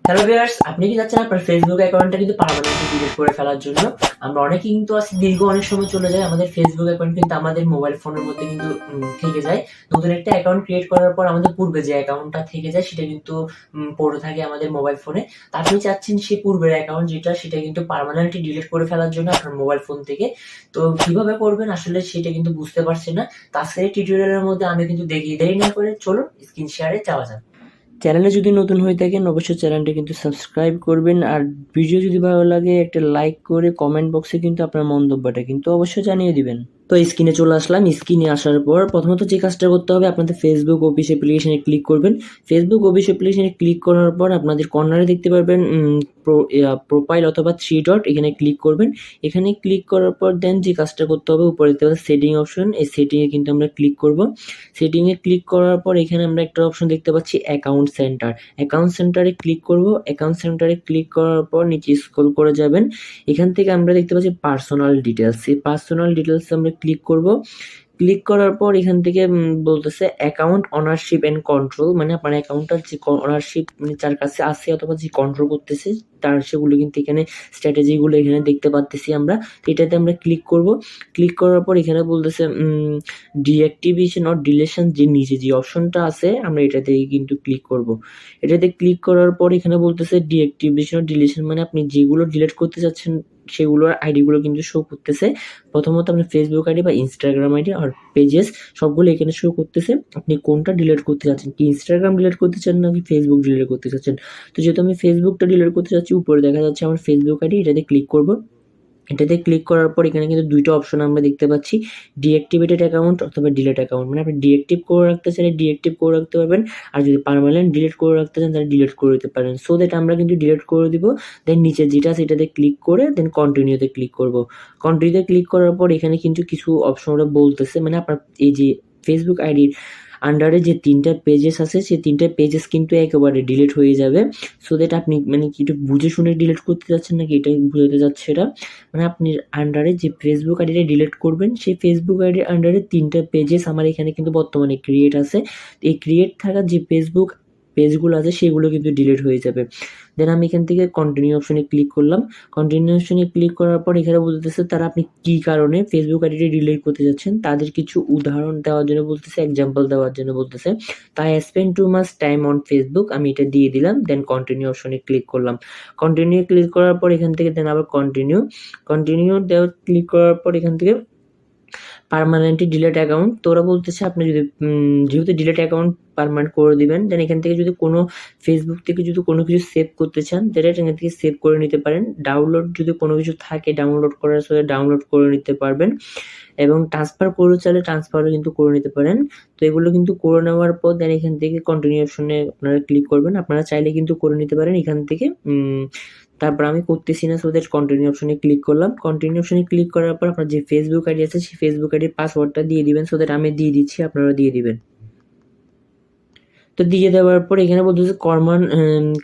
Hello viewers, আপনি কি চাচ্ছেন আপনার ফেসবুক অ্যাকাউন্টটা কিন্তু পার্মানেন্টলি ডিলিট করে ফেলার জন্য? আমরা অনেকেই কিন্তু আছি দীর্ঘ অনেক সময় চলে যায় আমাদের ফেসবুক অ্যাকাউন্ট কিন্তু আমাদের মোবাইল ফোনের মধ্যে কিন্তু থেকে যায়। নতুন একটা অ্যাকাউন্ট ক্রিয়েট করার পর আমাদের পূর্বে যে অ্যাকাউন্টটা থেকে যায় সেটা কিন্তু পড়ে থাকে আমাদের মোবাইল ফোনে। তা আপনি চাচ্ছেন সেই পূর্বের অ্যাকাউন্ট যেটা সেটা কিন্তু পার্মানেন্টলি ডিলিট করে ফেলার জন্য আপনার মোবাইল ফোন থেকে। তো কিভাবে করবেন আসলে সেটা কিন্তু বুঝতে পারছেন না। তো আজকের এই টিউটোরিয়ালের মধ্যে আমি কিন্তু দেখিয়ে দেরি না করে চলুন স্ক্রিন শেয়ারে যাওয়া যাক। চ্যানেলে যদি নতুন হয়ে থাকেন অবশ্যই চ্যানেলটা কিন্তু সাবস্ক্রাইব করবেন, আর ভিডিও যদি ভালো লাগে একটা লাইক করে কমেন্ট বক্সে কিন্তু আপনার মন্তব্যটা কিন্তু অবশ্যই জানিয়ে দিবেন। তো স্ক্রিনে চলে আসলাম। স্ক্রিনে আসার পর প্রথমত যে কাজটা করতে হবে, আপনাদের ফেসবুক অফিস অ্যাপ্লিকেশনে ক্লিক করবেন। ফেসবুক অফিস অ্যাপ্লিকেশনে ক্লিক করার পর আপনাদের কর্নারে দেখতে পারবেন প্রোফাইল অথবা থ্রি ডট, এখানে ক্লিক করবেন। এখানে ক্লিক করার পর দেন যে কাজটা করতে হবে, উপরে দেখতে পাবেন সেটিং অপশন, এই সেটিংয়ে কিন্তু আমরা ক্লিক করব। সেটিংয়ে ক্লিক করার পর এখানে আমরা একটা অপশন দেখতে পাচ্ছি অ্যাকাউন্ট সেন্টার। অ্যাকাউন্ট সেন্টারে ক্লিক করব। অ্যাকাউন্ট সেন্টারে ক্লিক করার পর নিচে স্ক্রল করে যাবেন। এখান থেকে আমরা দেখতে পাচ্ছি পার্সোনাল ডিটেলস। এই পার্সোনাল ডিটেলস আমরা ক্লিক করব। ক্লিক করার পর এখান থেকে বলতেছে অ্যাকাউন্ট অনারশিপ অ্যান্ড কন্ট্রোল, মানে আপনার অ্যাকাউন্টটার যে অনারশিপ মানে যার কাছে আছে অথবা যে কন্ট্রোল করতেছে তার সেগুলো কিন্তু এখানে স্ট্র্যাটেজিগুলো এখানে দেখতে পাচ্তেছি আমরা। এটাতে আমরা ক্লিক করব। ক্লিক করার পর এখানে বলতেছে ডিঅ্যাক্টিভেশন অর ডিলেশন, যে নিচে যে অপশনটা আছে আমরা এটাতে কিন্তু ক্লিক করব। এটাতে ক্লিক করার পর এখানে বলতেছে ডিঅ্যাক্টিভেশন অর ডিলেশন, মানে আপনি যেগুলো ডিলিট করতে চাচ্ছেন সেগুলোর আইডিগুলো কিন্তু শো করতেছে। প্রথমত আপনার ফেসবুক আইডি বা ইনস্টাগ্রাম আইডি আর পেজেস সবগুলো এখানে শো করতেছে। আপনি কোনটা ডিলিট করতে চাচ্ছেন, কি ইনস্টাগ্রাম ডিলিট করতে চান নাকি ফেসবুক ডিলিট করতে চাচ্ছেন। তো যেহেতু আমি ফেসবুকটা ডিলিট করতে চাচ্ছি, উপরে দেখা যাচ্ছে আমার ফেসবুক আইডি, এটাতে ক্লিক করব। এটাতে ক্লিক করার পর এখানে কিন্তু দুইটা অপশন আমরা দেখতে পাচ্ছি, ডিঅ্যাক্টিভেটেড অ্যাকাউন্ট অথবা ডিলিট অ্যাকাউন্ট, মানে আপনি ডিঅ্যাক্টিভ করে রাখতে চাইলে ডিঅ্যাক্টিভ করে রাখতে পারবেন, আর যদি পার্মানেন্ট ডিলিট করে রাখতে চান তাহলে ডিলিট করে দিতে পারেন। সো দ্যাট আমরা কিন্তু ডিলিট করে দিব। দেন নিচে যেটা আছে এটাতে ক্লিক করে দেন কন্টিনিউতে ক্লিক করব। কন্টিনিউতে ক্লিক করার পর এখানে কিন্তু কিছু অপশন ওরা বলতেছে, মানে আপনার এই যে ফেসবুক আইডির আন্ডারে যে 3টা পেজেস আছে সেই 3টা পেজেস কিন্তু একেবারে ডিলিট হয়ে যাবে। সো দ্যাট আপনি মানে কি একটু বুঝে শুনে ডিলিট করতে যাচ্ছেন নাকি এটাই বুঝাতে যাচ্ছে এটা। মানে আপনি আন্ডারে যে ফেসবুক আইডিটা ডিলিট করবেন সেই ফেসবুক আইডির আন্ডারে 3টা পেজেস আমার এখানে কিন্তু বর্তমানে ক্রিয়েট আছে। এই ক্রিয়েট থাকা যে ফেসবুক পেজগুলো আছে সেগুলো কিন্তু ডিলিট হয়ে যাবে। দেন আমি এখান থেকে কন্টিনিউ অপশনে ক্লিক করলাম। কন্টিনিউ অপশনে ক্লিক করার পর এখানে বলতেছে তারা আপনি কী কারণে ফেসবুক আইডিটি ডিলিট করতে যাচ্ছেন তাদের কিছু উদাহরণ দেওয়ার জন্য বলতেছে, এক্সাম্পল দেওয়ার জন্য বলতেছে। তাই spend too much time on Facebook, আমি এটা দিয়ে দিলাম। দেন কন্টিনিউ অপশনে ক্লিক করলাম। কন্টিনিউ ক্লিক করার পর এখান থেকে দেন আবার কন্টিনিউ দেওয়া ক্লিক করার পর এখান থেকে পার্মানেন্টলি ডিলিট অ্যাকাউন্ট। তো ওরা বলতেছে আপনি যদি যেহেতু ডিলিট অ্যাকাউন্ট পার্মানেন্ট করে দিবেন, দেন এখান থেকে যদি কোনো ফেসবুক থেকে যদি কোনো কিছু সেভ করতে চান তাহলে এখান থেকে সেভ করে নিতে পারেন। ডাউনলোড যদি কোনো কিছু থাকে ডাউনলোড করার সাথে ডাউনলোড করে নিতে পারবেন, এবং ট্রান্সফার করে চাইলে ট্রান্সফারও কিন্তু করে নিতে পারেন। তো এগুলো কিন্তু করে নেওয়ার পর দেন এখান থেকে কন্টিনিউ অপশনে আপনারা ক্লিক করবেন। আপনারা চাইলে কিন্তু করে নিতে পারেন এখান থেকে। তারপর আমি করতেছি না, সো দ্যাট কন্টিনিউ অপশনে ক্লিক করলাম। কন্টিনিউ অপশনে ক্লিক করার পর আপনার যে ফেসবুক আইডি আছে সেই ফেসবুক আইডির পাসওয়ার্ডটা দিয়ে দিবেন। সো দ্যাট আমি দিয়ে দিচ্ছি, আপনারা দিয়ে দিবেন। তো দিয়ে দেওয়ার পর এখানে বলতেছে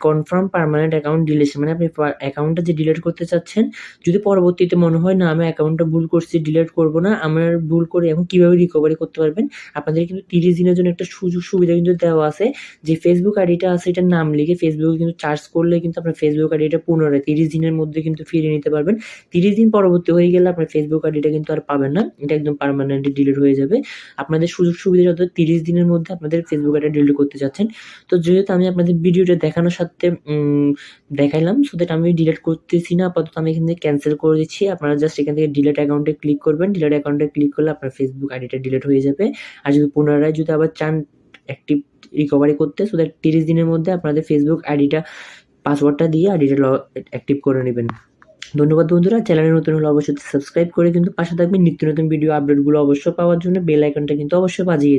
কনফার্ম পার্মানেন্ট অ্যাকাউন্ট ডিলিশন, মানে আপনি অ্যাকাউন্টটা যে ডিলিট করতে চাচ্ছেন, যদি পরবর্তীতে মনে হয় না আমি অ্যাকাউন্টটা ভুল করছি ডিলিট করব না, আমার ভুল করে এখন কীভাবে রিকভারি করতে পারবেন, আপনাদের কিন্তু 30 দিনের জন্য একটা সুযোগ সুবিধা কিন্তু দেওয়া আছে। যে ফেসবুক আইডিটা আছে এটার নাম লিখে ফেসবুকে কিন্তু চার্জ করলে কিন্তু আপনার ফেসবুক আইডিটা পুনরায় 30 দিনের মধ্যে কিন্তু ফিরিয়ে নিতে পারবেন। 30 দিন পরবর্তী হয়ে গেলে আপনার ফেসবুক আইডিটা কিন্তু আর পাবেন না, এটা একদম পার্মানেন্টলি ডিলিট হয়ে যাবে। আপনাদের সুযোগ সুবিধা যত 30 দিনের মধ্যে আপনাদের ফেসবুক আইডিটা ডিলিট করতে যাচ্ছেন। তো যেহেতু আমি আপনাদের ভিডিওটা দেখানোর সাথে দেখাইলাম, সো দ্যাট আমি ডিলিট করতেছি না আপাতত, আমি এখান থেকে ক্যান্সেল করে দিচ্ছি। আপনারা জাস্ট এখান থেকে ডিলিট অ্যাকাউন্টে ক্লিক করবেন। ডিলিট অ্যাকাউন্টে ক্লিক করলে আপনার ফেসবুক আইডিটা ডিলিট হয়ে যাবে। আর যদি পুনরায় যদি আবার চান অ্যাক্টিভ রিকভারি করতে, সো দ্যাট 30 দিনের মধ্যে আপনাদের ফেসবুক আইডিটা পাসওয়ার্ডটা দিয়ে আইডিটা অ্যাক্টিভ করে নেবেন। ধন্যবাদ বন্ধুরা, চ্যানেলে নতুন হলে অবশ্যই সাবস্ক্রাইব করে কিন্তু পাশে থাকবেন। নিত্য নতুন ভিডিও আপডেটগুলো অবশ্যই পাওয়ার জন্য বেল আইকনটা কিন্তু অবশ্যই বাজিয়ে দিন।